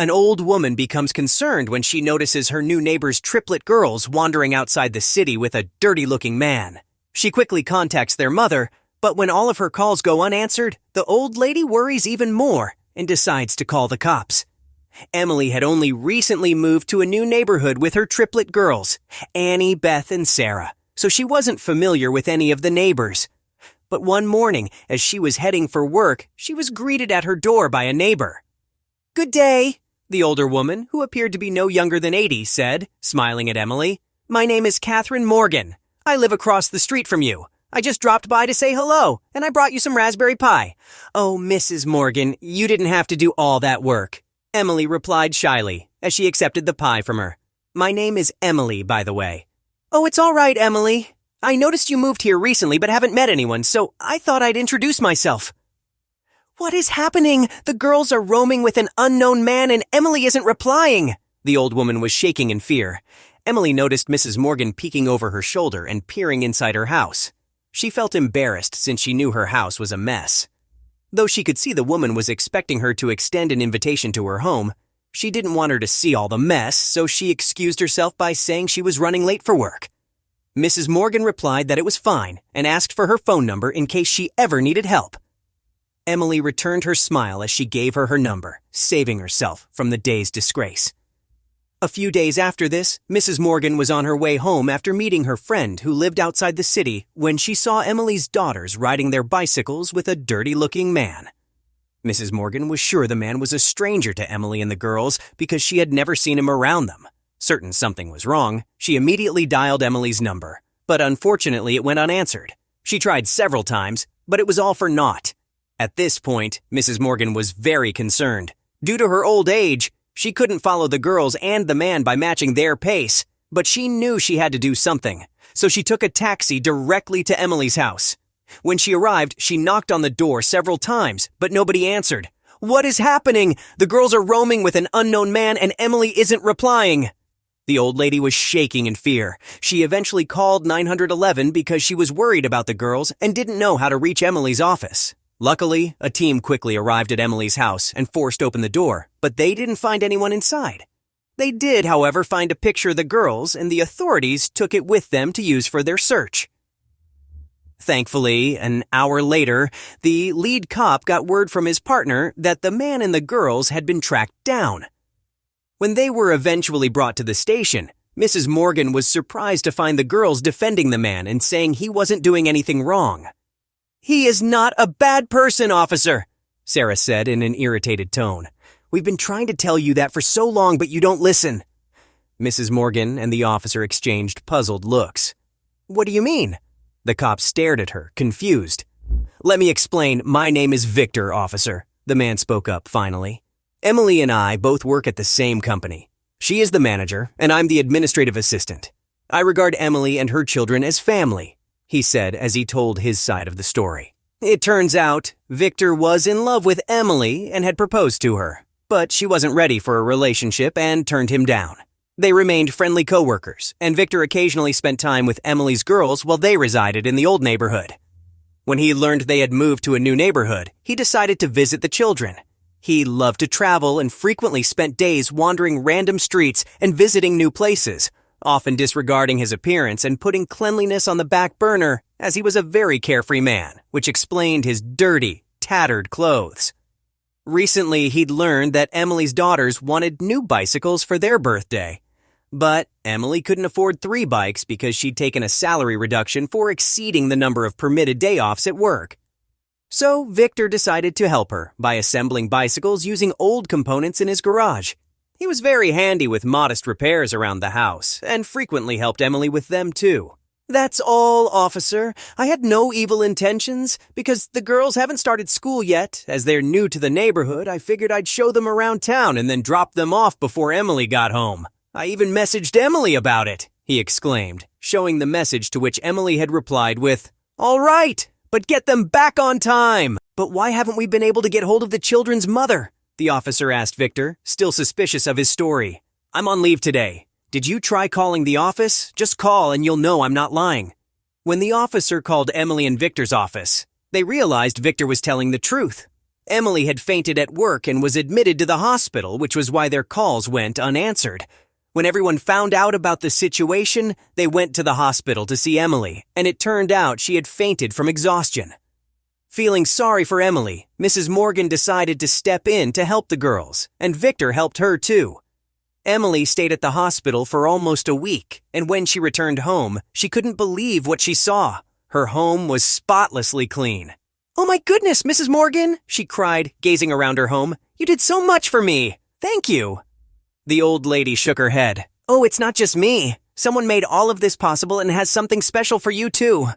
An old woman becomes concerned when she notices her new neighbor's triplet girls wandering outside the city with a dirty-looking man. She quickly contacts their mother, but when all of her calls go unanswered, the old lady worries even more and decides to call the cops. Emily had only recently moved to a new neighborhood with her triplet girls, Annie, Beth, and Sarah, so she wasn't familiar with any of the neighbors. But one morning, as she was heading for work, she was greeted at her door by a neighbor. "Good day," the older woman, who appeared to be no younger than 80, said, smiling at Emily. "My name is Catherine Morgan. I live across the street from you. I just dropped by to say hello, and I brought you some raspberry pie." "Oh, Mrs. Morgan, you didn't have to do all that work," Emily replied shyly, as she accepted the pie from her. "My name is Emily, by the way." "Oh, it's all right, Emily. I noticed you moved here recently but haven't met anyone, so I thought I'd introduce myself." "What is happening? The girls are roaming with an unknown man and Emily isn't replying." The old woman was shaking in fear. Emily noticed Mrs. Morgan peeking over her shoulder and peering inside her house. She felt embarrassed since she knew her house was a mess. Though she could see the woman was expecting her to extend an invitation to her home, she didn't want her to see all the mess, so she excused herself by saying she was running late for work. Mrs. Morgan replied that it was fine and asked for her phone number in case she ever needed help. Emily returned her smile as she gave her number, saving herself from the day's disgrace. A few days after this, Mrs. Morgan was on her way home after meeting her friend who lived outside the city when she saw Emily's daughters riding their bicycles with a dirty-looking man. Mrs. Morgan was sure the man was a stranger to Emily and the girls because she had never seen him around them. Certain something was wrong, she immediately dialed Emily's number, but unfortunately it went unanswered. She tried several times, but it was all for naught. At this point, Mrs. Morgan was very concerned. Due to her old age, she couldn't follow the girls and the man by matching their pace, but she knew she had to do something, so she took a taxi directly to Emily's house. When she arrived, she knocked on the door several times, but nobody answered. "What is happening? The girls are roaming with an unknown man and Emily isn't replying." The old lady was shaking in fear. She eventually called 911 because she was worried about the girls and didn't know how to reach Emily's office. Luckily, a team quickly arrived at Emily's house and forced open the door, but they didn't find anyone inside. They did, however, find a picture of the girls, and the authorities took it with them to use for their search. Thankfully, an hour later, the lead cop got word from his partner that the man and the girls had been tracked down. When they were eventually brought to the station, Mrs. Morgan was surprised to find the girls defending the man and saying he wasn't doing anything wrong. "He is not a bad person, officer," Sarah said in an irritated tone. "We've been trying to tell you that for so long, but you don't listen." Mrs. Morgan and the officer exchanged puzzled looks. "What do you mean?" The cop stared at her, confused. "Let me explain. My name is Victor, officer," the man spoke up finally. "Emily and I both work at the same company. She is the manager, and I'm the administrative assistant. I regard Emily and her children as family," he said as he told his side of the story. It turns out, Victor was in love with Emily and had proposed to her, but she wasn't ready for a relationship and turned him down. They remained friendly co-workers, and Victor occasionally spent time with Emily's girls while they resided in the old neighborhood. When he learned they had moved to a new neighborhood, he decided to visit the children. He loved to travel and frequently spent days wandering random streets and visiting new places, often disregarding his appearance and putting cleanliness on the back burner, as he was a very carefree man, which explained his dirty, tattered clothes. Recently, he'd learned that Emily's daughters wanted new bicycles for their birthday. But Emily couldn't afford 3 bikes because she'd taken a salary reduction for exceeding the number of permitted day offs at work. So Victor decided to help her by assembling bicycles using old components in his garage. He was very handy with modest repairs around the house and frequently helped Emily with them too. "That's all, officer. I had no evil intentions. Because the girls haven't started school yet, as they're new to the neighborhood, I figured I'd show them around town and then drop them off before Emily got home. I even messaged Emily about it," he exclaimed, showing the message to which Emily had replied with, "All right, but get them back on time." "But why haven't we been able to get hold of the children's mother?" the officer asked Victor, still suspicious of his story. "I'm on leave today. Did you try calling the office? Just call and you'll know I'm not lying." When the officer called Emily and Victor's office, they realized Victor was telling the truth. Emily had fainted at work and was admitted to the hospital, which was why their calls went unanswered. When everyone found out about the situation, they went to the hospital to see Emily, and it turned out she had fainted from exhaustion. Feeling sorry for Emily, Mrs. Morgan decided to step in to help the girls, and Victor helped her too. Emily stayed at the hospital for almost a week, and when she returned home, she couldn't believe what she saw. Her home was spotlessly clean. "Oh my goodness, Mrs. Morgan," she cried, gazing around her home. "You did so much for me. Thank you." The old lady shook her head. "Oh, it's not just me. Someone made all of this possible and has something special for you too."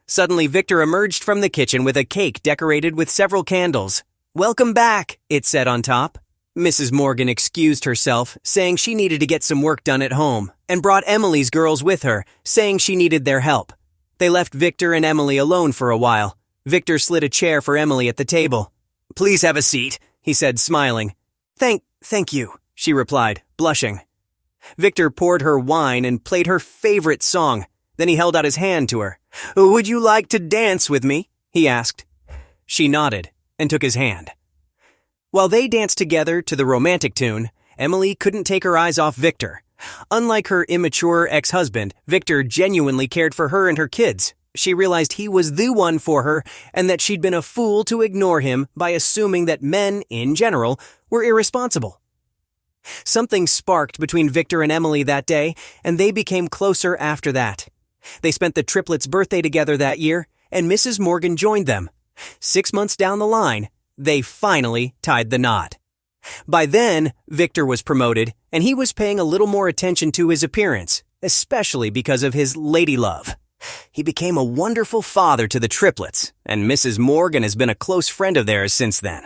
Suddenly, Victor emerged from the kitchen with a cake decorated with several candles. "Welcome back," it said on top. Mrs. Morgan excused herself, saying she needed to get some work done at home, and brought Emily's girls with her, saying she needed their help. They left Victor and Emily alone for a while. Victor slid a chair for Emily at the table. "Please have a seat," he said, smiling. Thank you," she replied, blushing. Victor poured her wine and played her favorite song. Then he held out his hand to her. "Would you like to dance with me?" he asked. She nodded and took his hand. While they danced together to the romantic tune, Emily couldn't take her eyes off Victor. Unlike her immature ex-husband, Victor genuinely cared for her and her kids. She realized he was the one for her and that she'd been a fool to ignore him by assuming that men, in general, were irresponsible. Something sparked between Victor and Emily that day, and they became closer after that. They spent the triplets' birthday together that year, and Mrs. Morgan joined them. 6 months down the line, they finally tied the knot. By then, Victor was promoted, and he was paying a little more attention to his appearance, especially because of his lady love. He became a wonderful father to the triplets, and Mrs. Morgan has been a close friend of theirs since then.